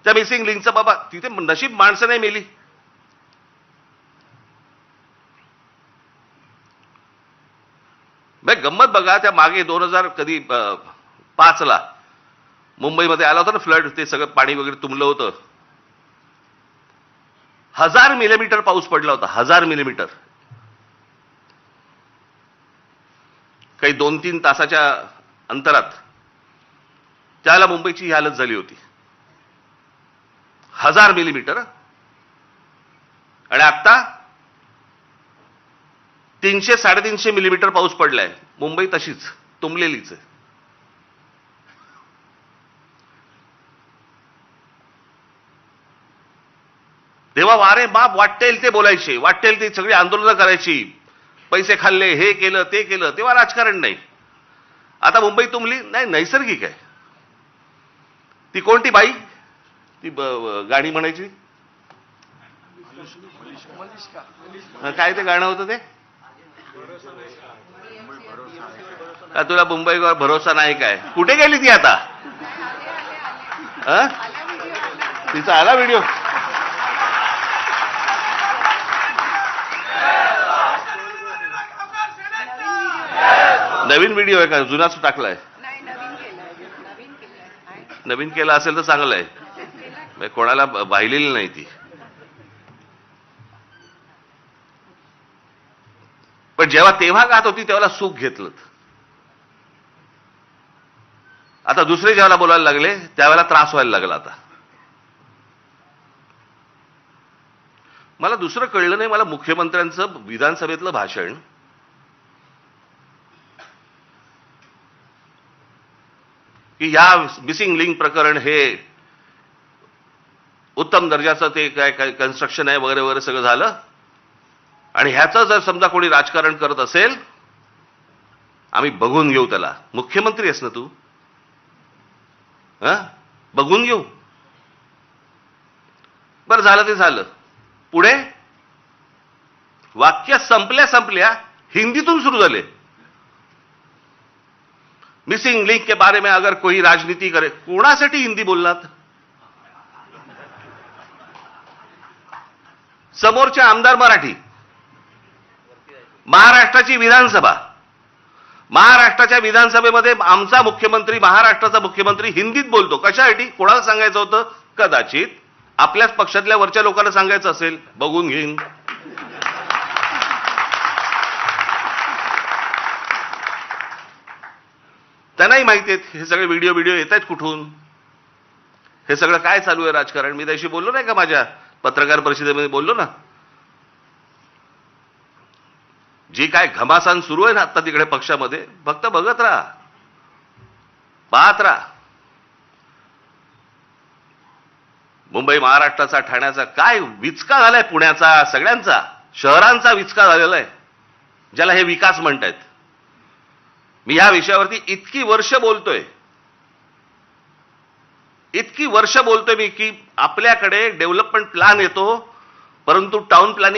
त्या मिसिंग लिंकचं बाबा तिथे नशीब माणसं नाही मेली. गंमत बघा, त्या मागे 2005 मुंबईमध्ये आला होता ना फ्लड, ते सगळं पाणी वगैरे तुंबलं होतं. 1000 मिलीमीटर पाऊस पडला होता, 1000 मिलीमीटर. काही 2-3 तासाच्या अंतरात त्याला मुंबईची ही हालत झाली होती. 1000 मिलीमीटर. आणि आता 300-350 मिलीमीटर पाऊस पडलाय. मुंबई तशीच तुंबलेलीच आहे. तेव्हा वारे बाप वाटेल ते बोलायचे, वाटेल ते सगळी आंदोलनं करायची, पैसे खाल्ले, हे केलं ते केलं, तेव्हा राजकारण नाही. आता मुंबई तुंबली नाही, नैसर्गिक आहे. ती कोणती बाई, ती गाणी म्हणायची, काय ते गाणं होतं ते, तुला मुंबईवर भरोसा नाही काय, कुठे गेली ती आता? तिचा आला व्हिडिओ. नवीन व्हिडिओ आहे का, जुनाच टाकलाय? नवीन केला असेल तर चांगलं आहे, कोणाला पाहिलेली नाही ती. पण जेव्हा तेव्हा गात होती तेव्हा सुख घेतलं. आता दुसरे जेव्हा बोलायला लागले त्यावेळेला त्रास व्हायला लागला. आता मला दुसरं कळलं नाही, मला मुख्यमंत्र्यांचं विधानसभेतलं भाषण की या मिसिंग लिंक प्रकरण हे उत्तम दर्जाचं ते काय काय कन्स्ट्रक्शन आहे वगैरे वगैरे सगळं झालं, आणि ह्याचं जर समजा कोणी राजकारण करत असेल आम्ही बघून घेऊ त्याला. मुख्यमंत्री आहेस ना तू, बघून घेऊ. बरं झालं ते झालं. पुढे वाक्य संपल्या हिंदीतून सुरू झाले. मिसिंग लिंक के बारे में अगर कोई राजनीति करे, कोणासाठी हिंदी बोललात? समोरचे आमदार मराठी, महाराष्ट्राची विधानसभा, महाराष्ट्राच्या विधानसभेमध्ये आमचा मुख्यमंत्री, महाराष्ट्राचा मुख्यमंत्री हिंदीत बोलतो. कशासाठी? कोणाला सांगायचं होतं? कदाचित आपल्याच पक्षातल्या वरच्या लोकांना सांगायचं असेल, बघून घेईन. त्यांनाही माहिती आहेत हे सगळे व्हिडिओ येत आहेत कुठून, हे सगळं काय चालू आहे राजकारण. मी त्याशी बोललो नाही का, माझ्या पत्रकार परिषदेमध्ये बोललो ना. जी काय घमासान सुरू आहे ना आता तिकडे पक्षामध्ये, फक्त बघत राहा, पाहत राहा. मुंबई महाराष्ट्राचा, ठाण्याचा काय विचका झालाय, पुण्याचा, सगळ्यांचा शहरांचा विचका झालेला आहे, ज्याला हे विकास म्हणतायत. मी ह्या विषयावरती इतकी वर्ष बोलतोय मी की आपल्याकडे डेव्हलपमेंट प्लॅन येतो, परंतु टाउन प्लॅनिंग